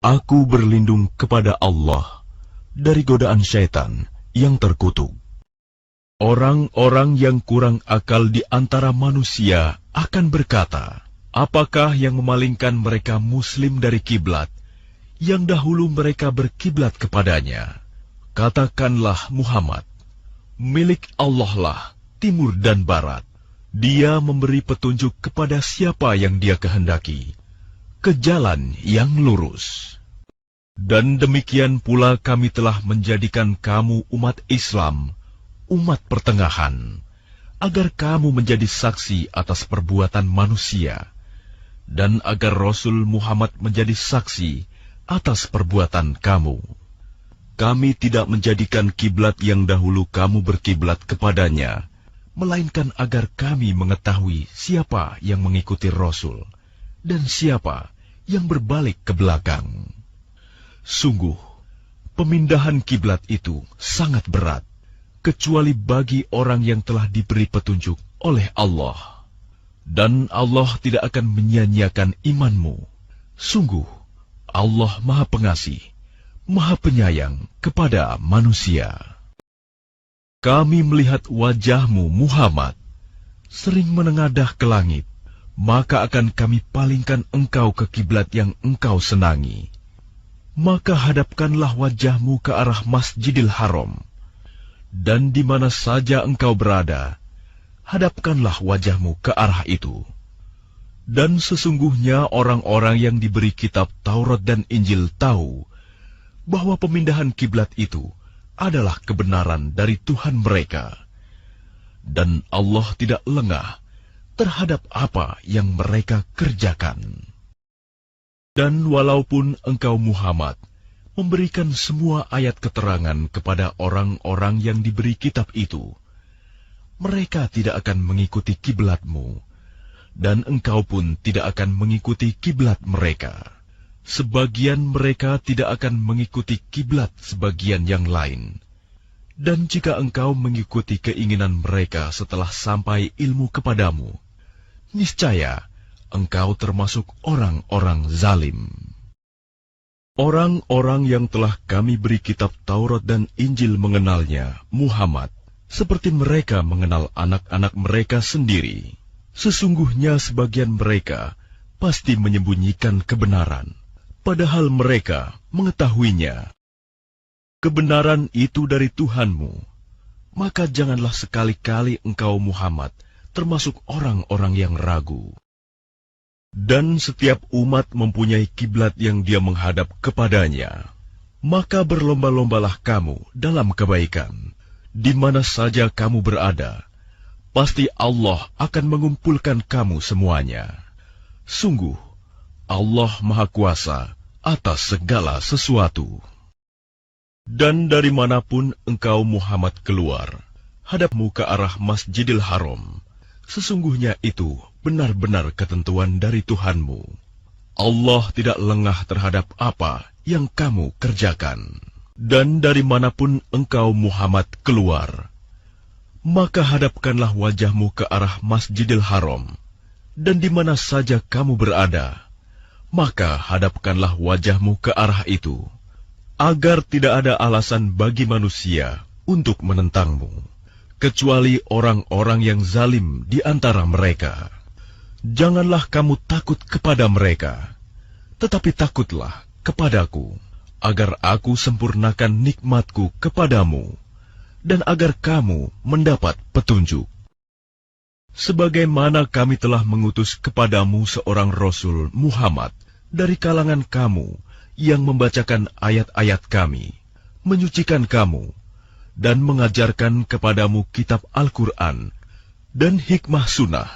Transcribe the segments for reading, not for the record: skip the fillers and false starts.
Aku berlindung kepada Allah dari godaan syaitan yang terkutuk. Orang-orang yang kurang akal di antara manusia akan berkata, apakah yang memalingkan mereka muslim dari kiblat yang dahulu mereka berkiblat kepadanya? Katakanlah Muhammad, milik Allah lah timur dan barat. Dia memberi petunjuk kepada siapa yang Dia kehendaki ke jalan yang lurus. Dan demikian pula kami telah menjadikan kamu umat Islam, umat pertengahan, agar kamu menjadi saksi atas perbuatan manusia, dan agar Rasul Muhammad menjadi saksi atas perbuatan kamu. Kami tidak menjadikan kiblat yang dahulu kamu berkiblat kepadanya, melainkan agar kami mengetahui siapa yang mengikuti Rasul dan siapa yang berbalik ke belakang. Sungguh, pemindahan kiblat itu sangat berat, kecuali bagi orang yang telah diberi petunjuk oleh Allah. Dan Allah tidak akan menyia-nyiakan imanmu. Sungguh, Allah Maha Pengasih, Maha Penyayang kepada manusia. Kami melihat wajahmu, Muhammad, sering menengadah ke langit, maka akan kami palingkan engkau ke kiblat yang engkau senangi. Maka hadapkanlah wajahmu ke arah Masjidil Haram, dan di mana saja engkau berada, hadapkanlah wajahmu ke arah itu. Dan sesungguhnya orang-orang yang diberi kitab Taurat dan Injil tahu bahwa pemindahan kiblat itu adalah kebenaran dari Tuhan mereka, dan Allah tidak lengah terhadap apa yang mereka kerjakan. Dan walaupun engkau Muhammad memberikan semua ayat keterangan kepada orang-orang yang diberi kitab itu, mereka tidak akan mengikuti kiblatmu, dan engkau pun tidak akan mengikuti kiblat mereka. Sebagian mereka tidak akan mengikuti kiblat sebagian yang lain. Dan jika engkau mengikuti keinginan mereka setelah sampai ilmu kepadamu, niscaya engkau termasuk orang-orang zalim. Orang-orang yang telah kami beri kitab Taurat dan Injil mengenalnya, Muhammad, seperti mereka mengenal anak-anak mereka sendiri. Sesungguhnya sebagian mereka pasti menyembunyikan kebenaran, padahal mereka mengetahuinya. Kebenaran itu dari Tuhanmu, maka janganlah sekali-kali engkau Muhammad termasuk orang-orang yang ragu. Dan setiap umat mempunyai kiblat yang dia menghadap kepadanya. Maka berlomba-lombalah kamu dalam kebaikan, di mana saja kamu berada. Pasti Allah akan mengumpulkan kamu semuanya. Sungguh, Allah Maha Kuasa atas segala sesuatu. Dan dari manapun engkau Muhammad keluar, hadapmu ke arah Masjidil Haram. Sesungguhnya itu benar-benar ketentuan dari Tuhanmu. Allah tidak lengah terhadap apa yang kamu kerjakan. Dan dari manapun engkau Muhammad keluar, maka hadapkanlah wajahmu ke arah Masjidil Haram. Dan di mana saja kamu berada, maka hadapkanlah wajahmu ke arah itu, agar tidak ada alasan bagi manusia untuk menentangmu, kecuali orang-orang yang zalim di antara mereka. Janganlah kamu takut kepada mereka, tetapi takutlah kepadaku, agar aku sempurnakan nikmatku kepadamu, dan agar kamu mendapat petunjuk. Sebagaimana kami telah mengutus kepadamu seorang Rasul Muhammad dari kalangan kamu yang membacakan ayat-ayat kami, menyucikan kamu, dan mengajarkan kepadamu kitab Al-Quran dan hikmah sunnah,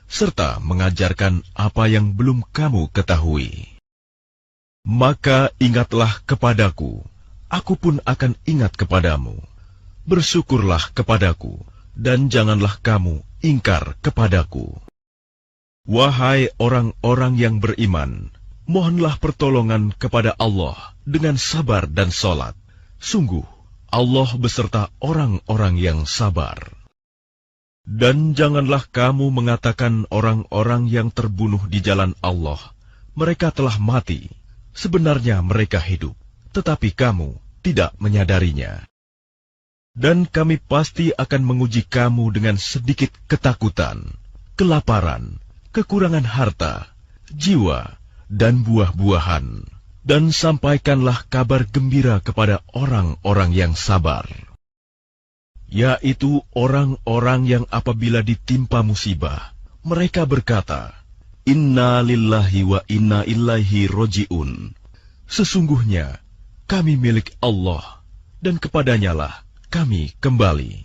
serta mengajarkan apa yang belum kamu ketahui. Maka ingatlah kepadaku, aku pun akan ingat kepadamu. Bersyukurlah kepadaku, dan janganlah kamu ingkar kepadaku. Wahai orang-orang yang beriman, mohonlah pertolongan kepada Allah dengan sabar dan salat. Sungguh, Allah beserta orang-orang yang sabar. Dan janganlah kamu mengatakan orang-orang yang terbunuh di jalan Allah, mereka telah mati. Sebenarnya mereka hidup, tetapi kamu tidak menyadarinya. Dan kami pasti akan menguji kamu dengan sedikit ketakutan, kelaparan, kekurangan harta, jiwa, dan buah-buahan. Dan sampaikanlah kabar gembira kepada orang-orang yang sabar, yaitu orang-orang yang apabila ditimpa musibah, mereka berkata, Inna lillahi wa inna ilaihi roji'un. Sesungguhnya kami milik Allah, dan kepadanyalah kami kembali.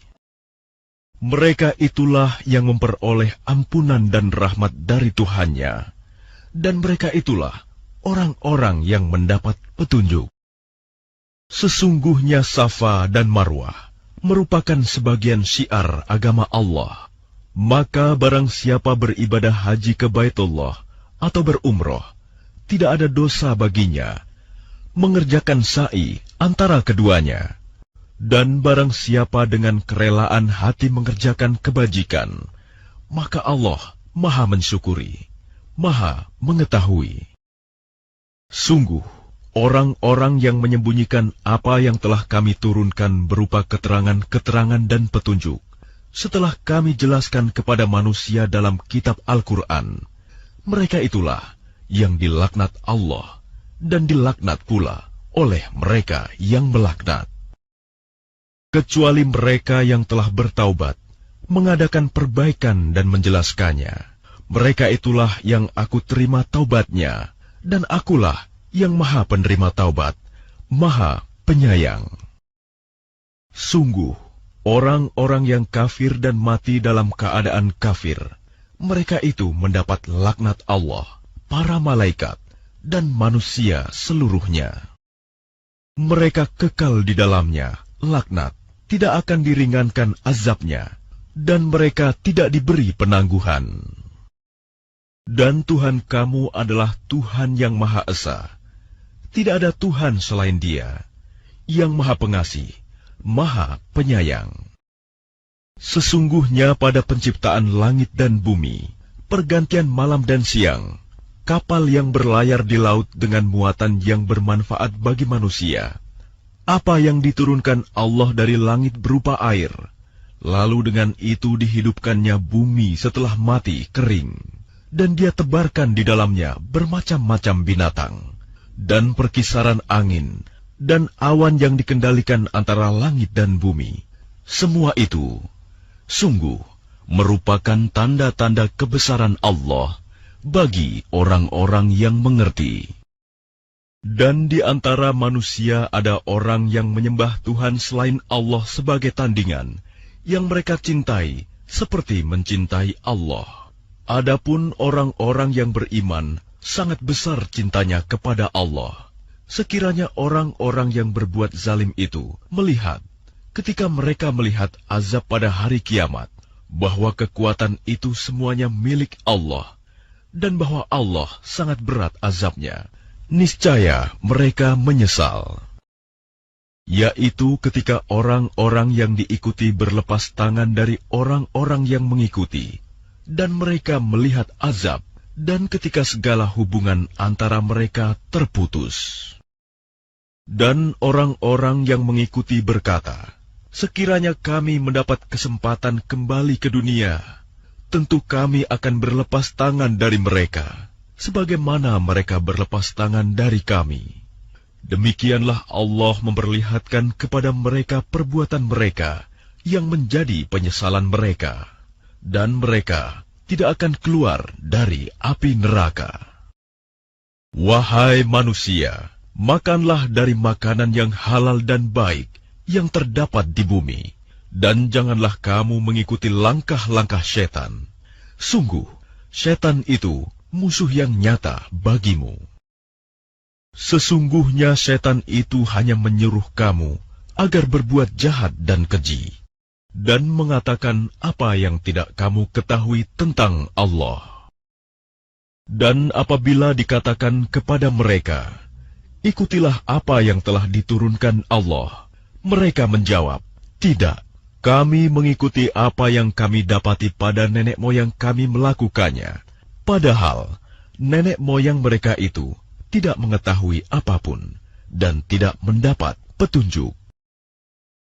Mereka itulah yang memperoleh ampunan dan rahmat dari Tuhannya, dan mereka itulah orang-orang yang mendapat petunjuk. Sesungguhnya Safa dan Marwah merupakan sebagian syiar agama Allah. Maka barang siapa beribadah haji ke Baitullah atau berumroh, tidak ada dosa baginya mengerjakan sa'i antara keduanya. Dan barang siapa dengan kerelaan hati mengerjakan kebajikan, maka Allah Maha mensyukuri, Maha mengetahui. Sungguh, orang-orang yang menyembunyikan apa yang telah kami turunkan berupa keterangan-keterangan dan petunjuk, setelah kami jelaskan kepada manusia dalam kitab Al-Quran, mereka itulah yang dilaknat Allah dan dilaknat pula oleh mereka yang melaknat. Kecuali mereka yang telah bertaubat, mengadakan perbaikan dan menjelaskannya, mereka itulah yang aku terima taubatnya, dan akulah yang Maha penerima taubat, Maha penyayang. Sungguh, orang-orang yang kafir dan mati dalam keadaan kafir, mereka itu mendapat laknat Allah, para malaikat, dan manusia seluruhnya. Mereka kekal di dalamnya, laknat, tidak akan diringankan azabnya, dan mereka tidak diberi penangguhan. Dan Tuhan kamu adalah Tuhan yang Maha Esa. Tidak ada Tuhan selain Dia, yang Maha Pengasih, Maha Penyayang. Sesungguhnya pada penciptaan langit dan bumi, pergantian malam dan siang, kapal yang berlayar di laut dengan muatan yang bermanfaat bagi manusia, apa yang diturunkan Allah dari langit berupa air, lalu dengan itu dihidupkannya bumi setelah mati kering, dan Dia tebarkan di dalamnya bermacam-macam binatang, dan perkisaran angin, dan awan yang dikendalikan antara langit dan bumi. Semua itu, sungguh, merupakan tanda-tanda kebesaran Allah bagi orang-orang yang mengerti. Dan di antara manusia ada orang yang menyembah Tuhan selain Allah sebagai tandingan, yang mereka cintai seperti mencintai Allah. Adapun orang-orang yang beriman sangat besar cintanya kepada Allah. Sekiranya orang-orang yang berbuat zalim itu melihat, ketika mereka melihat azab pada hari kiamat, bahwa kekuatan itu semuanya milik Allah, dan bahwa Allah sangat berat azabnya, niscaya mereka menyesal. Yaitu ketika orang-orang yang diikuti berlepas tangan dari orang-orang yang mengikuti, dan mereka melihat azab, dan ketika segala hubungan antara mereka terputus. Dan orang-orang yang mengikuti berkata, sekiranya kami mendapat kesempatan kembali ke dunia, tentu kami akan berlepas tangan dari mereka, sebagaimana mereka berlepas tangan dari kami. Demikianlah Allah memperlihatkan kepada mereka perbuatan mereka yang menjadi penyesalan mereka, dan mereka tidak akan keluar dari api neraka. Wahai manusia, makanlah dari makanan yang halal dan baik yang terdapat di bumi, dan janganlah kamu mengikuti langkah-langkah setan. Sungguh, setan itu musuh yang nyata bagimu. Sesungguhnya setan itu hanya menyuruh kamu agar berbuat jahat dan keji, dan mengatakan apa yang tidak kamu ketahui tentang Allah. Dan apabila dikatakan kepada mereka, ikutilah apa yang telah diturunkan Allah, mereka menjawab, tidak, kami mengikuti apa yang kami dapati pada nenek moyang kami melakukannya. Padahal nenek moyang mereka itu tidak mengetahui apapun dan tidak mendapat petunjuk.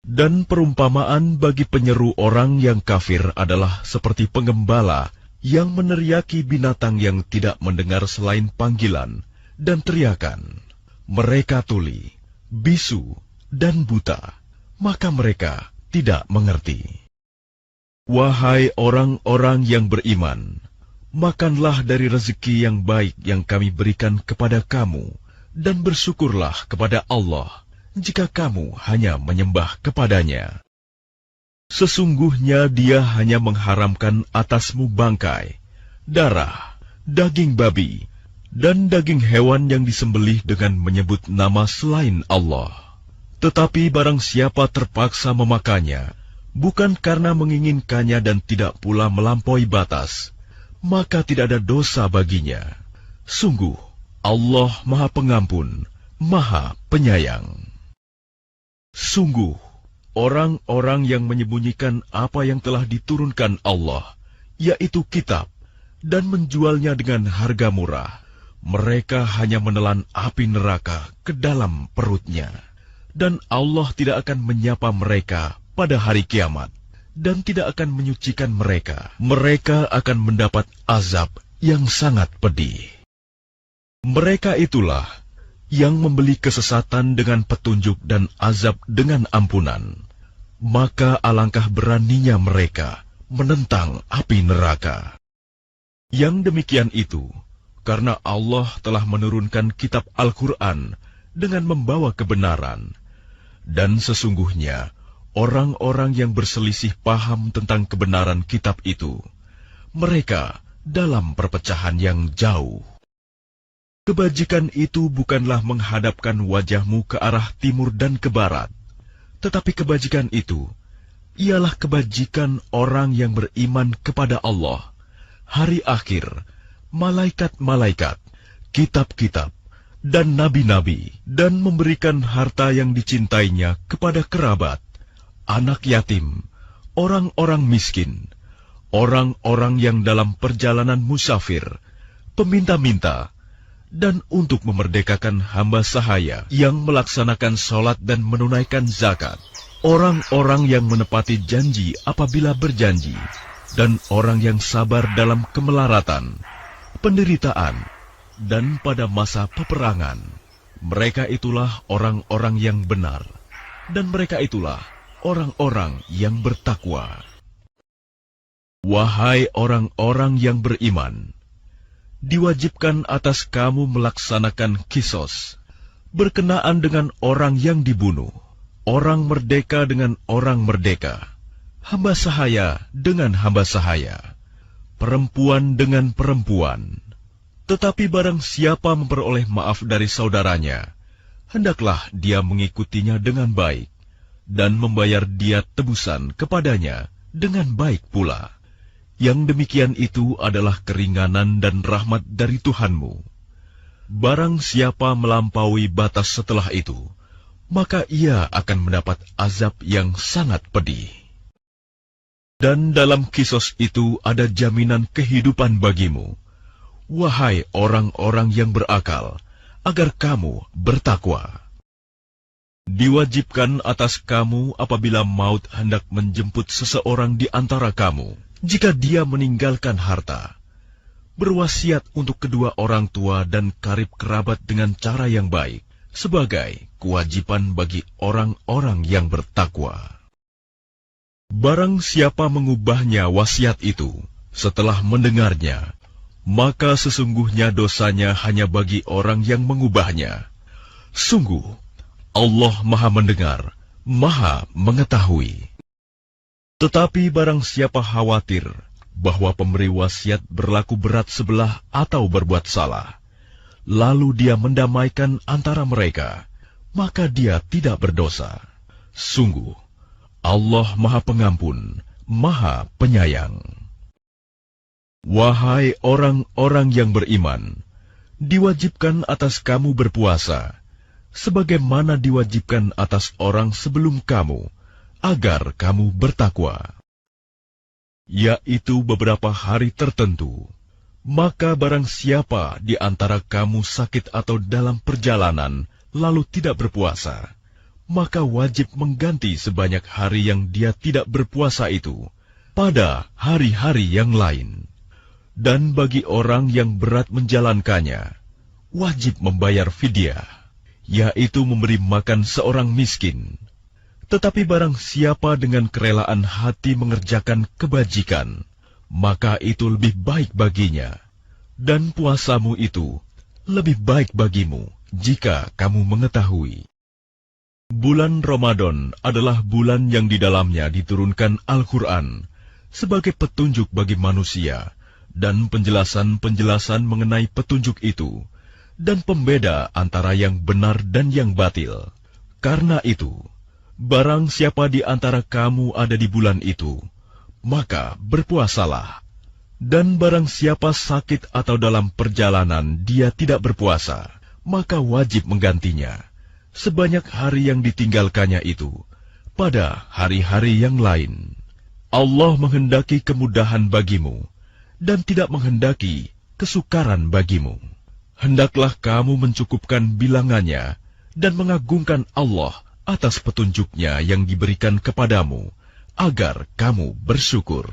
Dan perumpamaan bagi penyeru orang yang kafir adalah seperti penggembala yang meneriaki binatang yang tidak mendengar selain panggilan dan teriakan. Mereka tuli, bisu, dan buta, maka mereka tidak mengerti. Wahai orang-orang yang beriman, makanlah dari rezeki yang baik yang kami berikan kepada kamu, dan bersyukurlah kepada Allah jika kamu hanya menyembah kepadanya. Sesungguhnya Dia hanya mengharamkan atasmu bangkai, darah, daging babi, dan daging hewan yang disembelih dengan menyebut nama selain Allah. Tetapi barang siapa terpaksa memakannya, bukan karena menginginkannya dan tidak pula melampaui batas, maka tidak ada dosa baginya. Sungguh, Allah Maha Pengampun, Maha Penyayang. Sungguh, orang-orang yang menyembunyikan apa yang telah diturunkan Allah, yaitu kitab, dan menjualnya dengan harga murah, mereka hanya menelan api neraka ke dalam perutnya. Dan Allah tidak akan menyapa mereka pada hari kiamat, dan tidak akan menyucikan mereka. Mereka akan mendapat azab yang sangat pedih. Mereka itulah yang membeli kesesatan dengan petunjuk dan azab dengan ampunan. Maka alangkah beraninya mereka menentang api neraka. Yang demikian itu, karena Allah telah menurunkan kitab Al-Quran dengan membawa kebenaran. Dan sesungguhnya, orang-orang yang berselisih paham tentang kebenaran kitab itu, mereka dalam perpecahan yang jauh. Kebajikan itu bukanlah menghadapkan wajahmu ke arah timur dan ke barat, tetapi kebajikan itu ialah kebajikan orang yang beriman kepada Allah, hari akhir, malaikat-malaikat, kitab-kitab, dan nabi-nabi, dan memberikan harta yang dicintainya kepada kerabat, anak yatim, orang-orang miskin, orang-orang yang dalam perjalanan musafir, peminta-minta, dan untuk memerdekakan hamba sahaya yang melaksanakan sholat dan menunaikan zakat, orang-orang yang menepati janji apabila berjanji, dan orang yang sabar dalam kemelaratan, penderitaan, dan pada masa peperangan. Mereka itulah orang-orang yang benar, dan mereka itulah orang-orang yang bertakwa. Wahai orang-orang yang beriman, diwajibkan atas kamu melaksanakan kisos, berkenaan dengan orang yang dibunuh, orang merdeka dengan orang merdeka, hamba sahaya dengan hamba sahaya, perempuan dengan perempuan. Tetapi barang siapa memperoleh maaf dari saudaranya, hendaklah dia mengikutinya dengan baik, dan membayar dia tebusan kepadanya dengan baik pula. Yang demikian itu adalah keringanan dan rahmat dari Tuhanmu. Barang siapa melampaui batas setelah itu, maka ia akan mendapat azab yang sangat pedih. Dan dalam kisos itu ada jaminan kehidupan bagimu, wahai orang-orang yang berakal, agar kamu bertakwa. Diwajibkan atas kamu apabila maut hendak menjemput seseorang di antara kamu, jika dia meninggalkan harta, berwasiat untuk kedua orang tua dan karib kerabat dengan cara yang baik, sebagai kewajiban bagi orang-orang yang bertakwa. Barang siapa mengubahnya wasiat itu setelah mendengarnya, maka sesungguhnya dosanya hanya bagi orang yang mengubahnya. Sungguh, Allah Maha Mendengar, Maha Mengetahui. Tetapi barang siapa khawatir bahwa pemberi wasiat berlaku berat sebelah atau berbuat salah, lalu dia mendamaikan antara mereka, maka dia tidak berdosa. Sungguh, Allah Maha Pengampun, Maha Penyayang. Wahai orang-orang yang beriman, diwajibkan atas kamu berpuasa, sebagaimana diwajibkan atas orang sebelum kamu, agar kamu bertakwa, yaitu beberapa hari tertentu, Maka barang siapa di antara kamu sakit atau dalam perjalanan, lalu tidak berpuasa, maka wajib mengganti sebanyak hari yang dia tidak berpuasa itu pada hari-hari yang lain. Dan bagi orang yang berat menjalankannya, wajib membayar fidyah, yaitu memberi makan seorang miskin. Tetapi barang siapa dengan kerelaan hati mengerjakan kebajikan, maka itu lebih baik baginya. Dan puasamu itu lebih baik bagimu jika kamu mengetahui. Bulan Ramadan adalah bulan yang di dalamnya diturunkan Al-Quran sebagai petunjuk bagi manusia dan penjelasan-penjelasan mengenai petunjuk itu dan pembeda antara yang benar dan yang batil. Karena itu, barang siapa di antara kamu ada di bulan itu, maka berpuasalah. Dan barang siapa sakit atau dalam perjalanan dia tidak berpuasa, maka wajib menggantinya sebanyak hari yang ditinggalkannya itu pada hari-hari yang lain. Allah menghendaki kemudahan bagimu dan tidak menghendaki kesukaran bagimu. Hendaklah kamu mencukupkan bilangannya dan mengagungkan Allah atas petunjuknya yang diberikan kepadamu, agar kamu bersyukur.